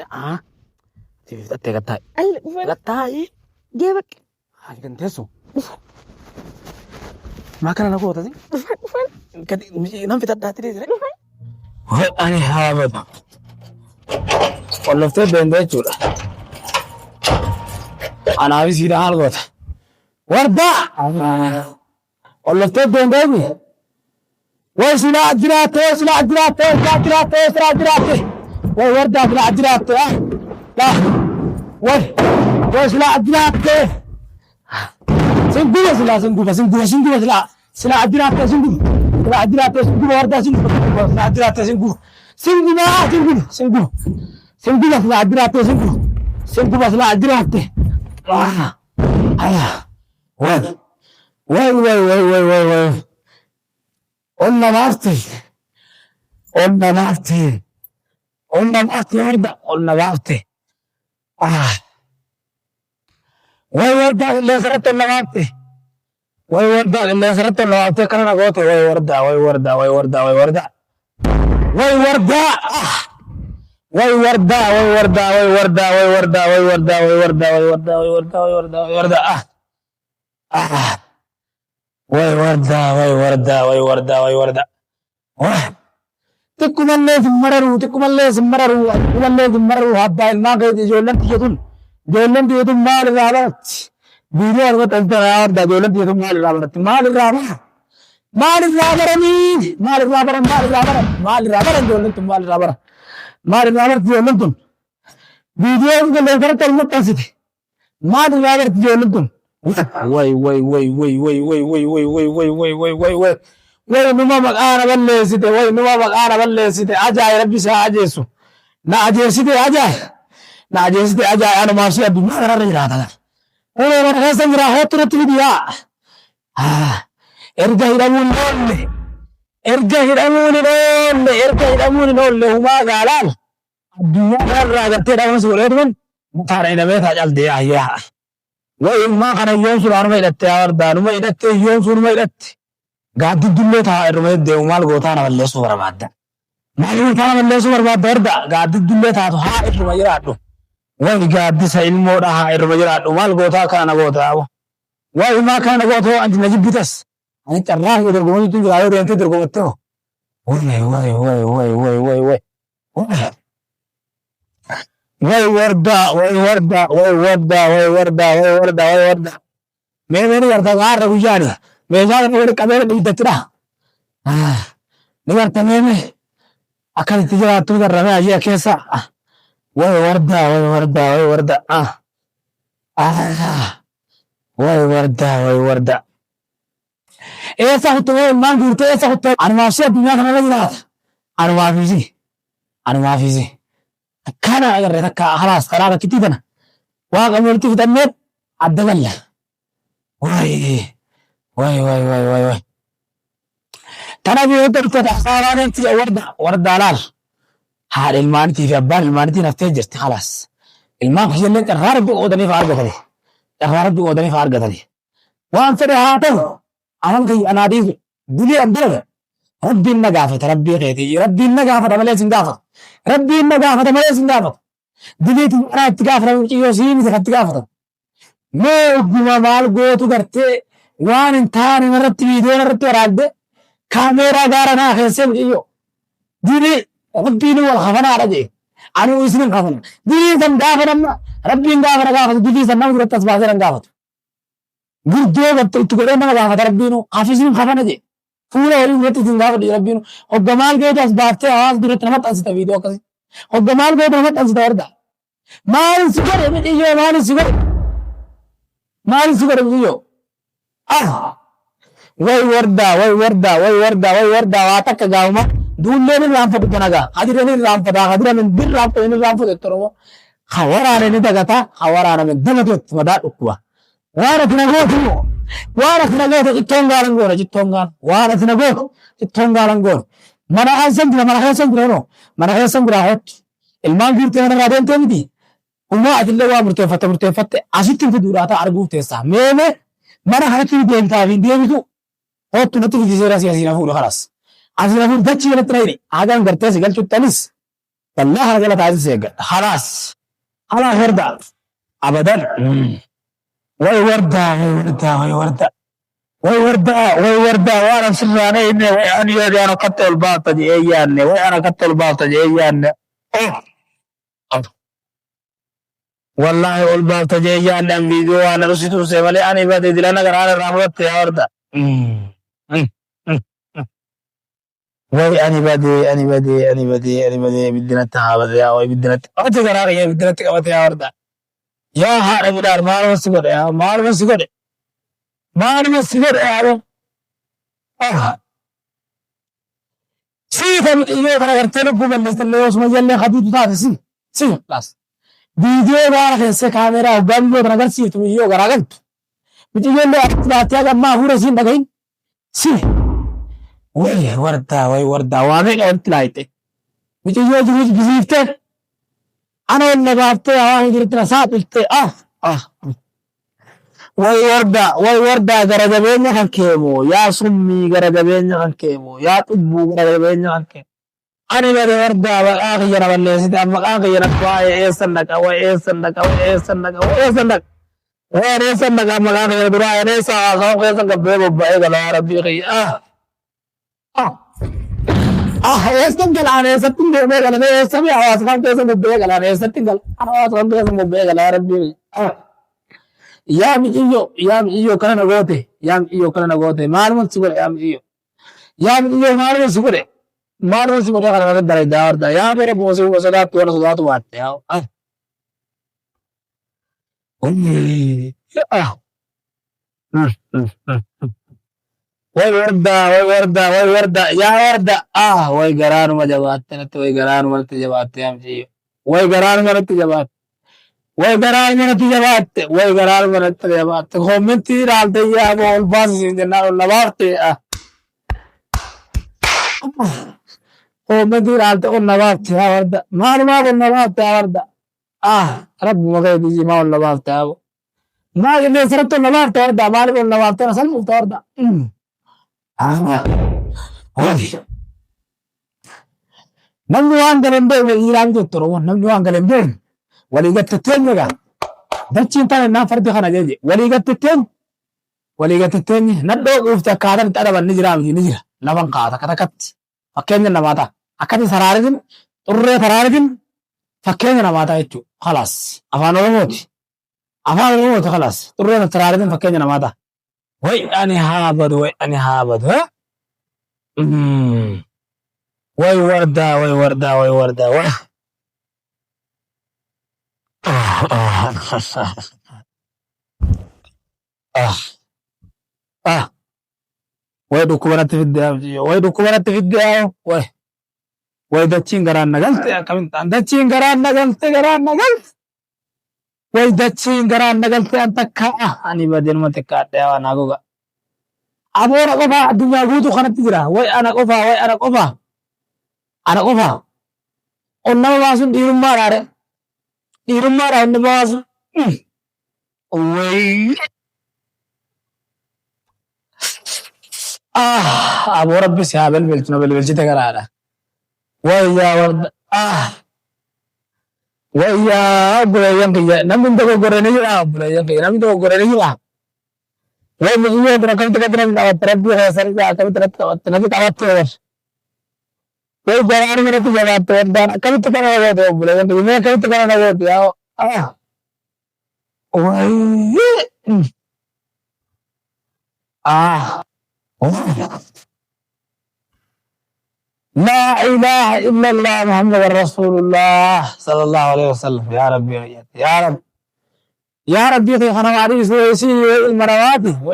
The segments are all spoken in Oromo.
Ah, sibiifattee gattaa'i. Alle dhufan Gattaa'i. geebaqe Haa ganteessu. Maa kana na gootati? dhufan Gadi nan fitadhaatti deesire. dhufan. Ani haabata. Qolloftee deemtee jechuudha. Anaafis hidha haal goota. Wardaa! Qolloftee deemtee mi? Way silaa jiraattee, silaa jiraattee, silaa jiraattee, silaa jiraattee. Way wardaa silaa jiraattee ah. Daa. Way silaa jiraattee. Singuba silaa singuba silaa. Silaa jiraattee singuba. Silaa jiraattee singuba wardaa singuba. Silaa jiraattee singuba. Singuba singuba. Singuba silaa jiraattee singuba. Singuba silaa jiraattee. Ah. Aya. Way. Onna baafte. Warda. Onna baafte. Ah. Way warda qilleensarratti onna baafte. Way warda qilleensarratti onna baafte kana na goote. Way warda. Ah. Way warda. Ah. Ah. Way warda. Wah. Tikkumallee simmararuu abbaa ilmaa keeti ijoolleen tiyyatun maal irraa baratti viidiyoo argata iltana warda ijoolleen tiyyatun maal irraa baratti maal irraa baran ijoolleen tun maal irraa baratti ijoolleen tun viidiyoo qilleensarratti ol maxxansite maal irraa baratti ijoolleen tun way numa maqaana balleessite ajaa'i rabbi isaa ajeessu na ajeessite ajaa'i anumaaf si addunyaa kanarra jiraata ulee mana keessa jira hoottu irratti fidiyaa erga hidhamuun hin oolle humaa gaalaal addunyaa kanarraa gartee dhaban suureetuman mataadha hidhamee taa caldee ayyaa way ilmaa kana hiyyoomsuun anuma hidhatte wardaa numa hidhatte hiyyoomsuun numa hidhatte gaaddidullee taa irruma deddeemu maal gootaa na balleessuu barbaadda warda gaaddidullee taatu haa irruma jiraadhu way gaaddisa ilmoodha haa irruma jiraadhu maal gootaa kana na gootaa way ilmaa kana na gootoo anti na jibbitas ani carraa kee dorgomatu jira yoo deemtee dorgomattee way warda meemeni garta gaarra guyyaani meeshaa kana wali qabee dhiittattidha ni garta meeme akkasitti jiraattuu darramee ajee keessa way warda eessa kuttee ilmaan guurtee eessa kuttee anumaaf si addunyaa kanarra jiraata anumaafisi akkana agarree takka halaas karaa bakkittii tana waaqa walitti fixannee adda galla way tana biyyoota dhuftata saaraaneen tiyya wardaa laal haadha ilmaanitii fi abbaan ilmaanitii naftee jirti halaas ilmaan kushillee carraa rabbi qoodaniif argatani waan fedhe haa ta'u aman kayya anaa dhiisu dulii andalaga rabbiin na gaafata rabbii keetii rabbiin na gaafata malee sin gaafata diliiti anaa itti gaafatamu ciyyoo siimisa katti gaafatamu mee ogguma maal gootu gartee waan hin taane irratti viidiyoo irratti waraabde kaameeraa gaara naa keessee ciyyoo dilii rabbiin wal hafanaadha jee ani isinin hafana dilii san gaafatamna rabbiin gaafata dilii san nama duratti as baasee nan gaafatu gurdoo gatte itti godhee nama gaafata rabbiin hafisnin hafana jee fuula walii duratti isin gaafadhu rabbiin hogga maal gootu as baaftee hawaasa duratti nama maxxansita viidiyoo akkasii hogga maal gootu nama maxxansita warda maalin si godhe mixiyyoo maalin si godhe mixiyyoo way warda waa takka gaafuma duulleen irraanfatu tanagaa hadiran irraanfataa hadiran irraanfatu ettoromo hawaraane ni dagata hawaraana men damatu itti madaa dhukkuba waan ati na gootu cittoon gaalan goona mana keessan jira hottu ilmaan guurtee mana irraa deemtee miti Ummaa atillee waa murteeffatte asitti fiduudhaa ta'a arguuf teessaa meeme mana kanatti deemtaa fi deebitu hoottu natti fijiseera siyaasiina fuudha kanas asina fuudha dachii kanatti na hidhi hagaan gartee si galchuuttanis والله أنا قلت عايز سيجا خلاص خلاص وردة أبدا وي وردة وي وردة وي وردة وي وردة وي وردة وأنا سمعني إني وي أنا قتل الباطة دي إياني وي أنا قتل الباطة دي إياني والله الباطة دي إياني أم فيديو أنا رسيتو سيمالي أنا بدي دلنا قرار رامرت يا وردة وي أنا بدي بدنا تهابد يا وي بدنا أنت قرار يا بدنا تقبض يا وردة يا هارب دار مار مسكور يا مار مسكور مار مسكور يا سيفم إيه ترى كرتنا بقول لك اللي هو سمجل لي خديت تاع سي خلاص فيديو بارك سي كاميرا وبامبو ترى سي تو يو غراغت بتقول لي أطلعت يا جماعة هو رزين دقين سي وي وردا وانا قلت لايتك بتقول لي جزيفتك أنا اللي بعت يا قلت له سابت وي وردا غرد بيني كان كيمو يا سمي غرد بيني كان كيمو يا طبو غرد بيني كان كيمو أنا بدي وردا والآخر أنا ولا سيد أما آخر أنا كواي إيه سنك أو إيه سنك أو إيه سنك أو إيه سنك وإيه سنك أما آخر برا إيه سا أو إيه سنك بيبو بيجا لا ربي خي إيه سنك أنا إيه سنك بيجا لا إيه سمي أواز كم كيسن بيجا لا إيه سنك أنا أواز كم كيسن بيجا لا ربي yam iyo kana nagote maalmo sugure yam iyo maalmo sugure kana dare dawarda ya mere bosu wasada tuwa sudatu watte ya way warda ya warda way garanu majabatte na way garanu malte jabatte yam iyo way garanu malte jabatte way garaan manatti jabaatte commentii dhaalte yaabo ol baasisiin jennaan ol nabaafte commentii dhaalte ol nabaafte yaa warda maalumaaf ol nabaafte yaa warda rabbi maqeedisi maa ol nabaafte yaabo maa qilleensarratti ol nabaafte warda maaliif ol nabaafte na salmufte warda namni waan galen beekne dhiiraan jettu oromoon namni waan galen beekne walii gattatteen egaa dachiin tana naan fardi kana jeje walii gattatteen nadhoo quufte akkaataan itti adaban ni jira miti ni jira lafan kaata katakatti fakkeenya namaa ta'a akkati saraaritin xurree saraaritin fakkeenya namaa ta'a jechuudha khalaas afaan oromooti khalaas xurree saraaritin fakkeenya namaa ta'a way ani haabadu way wardaa way dhukubanatti fiddaa way dachiin garaan nagalte akkamittaan dachiin garaan nagalte way dachiin garaan nagalte an takka ani badeenuma xiqqaadhe waan haguga aboora qofaa addunyaa guutuu kanatti jira way ana qofaa on nama baasun dhiirummaadhaare dhiirummaadhaan inni baasu way aboo rabbi si haa belbelchu na belbelchite garaadha wayyaa warda wayyaa obboleeyyan kiyya namni dogoggoree ni jira obboleeyyan kiyya namni dogoggoree ni jira way muciyyoo dura akkamitti gadi namni qabatte rabbii keessanii akkamitti natti qabatte natti qabatte way garaan manatti jabaatte wardaan akkamitti kana nagoote obboleeyyan kiyya mee akkamitti kana nagoote yaa way لا إله إلا الله محمد رسول الله صلى الله عليه وسلم يا ربي يا ربي في خنواتي سويسي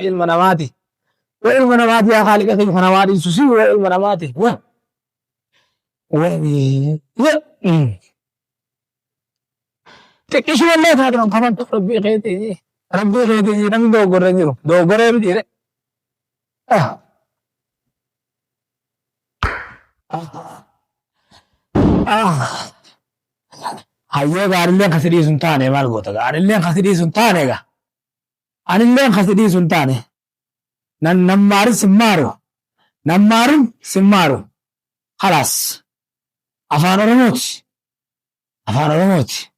والمناماتي يا خالق في خنواتي سوسي والمناماتي تكشف الله تعالى كمان ربي خيتي نمي دو غوري بدي hayyee gaarileen kasidhii sun taane maal goota gaarileen kasidhii sun taane ga anilleen kasidhii sun taane nammaarin simmaaru khalaas afaan oromooti afaan oromooti.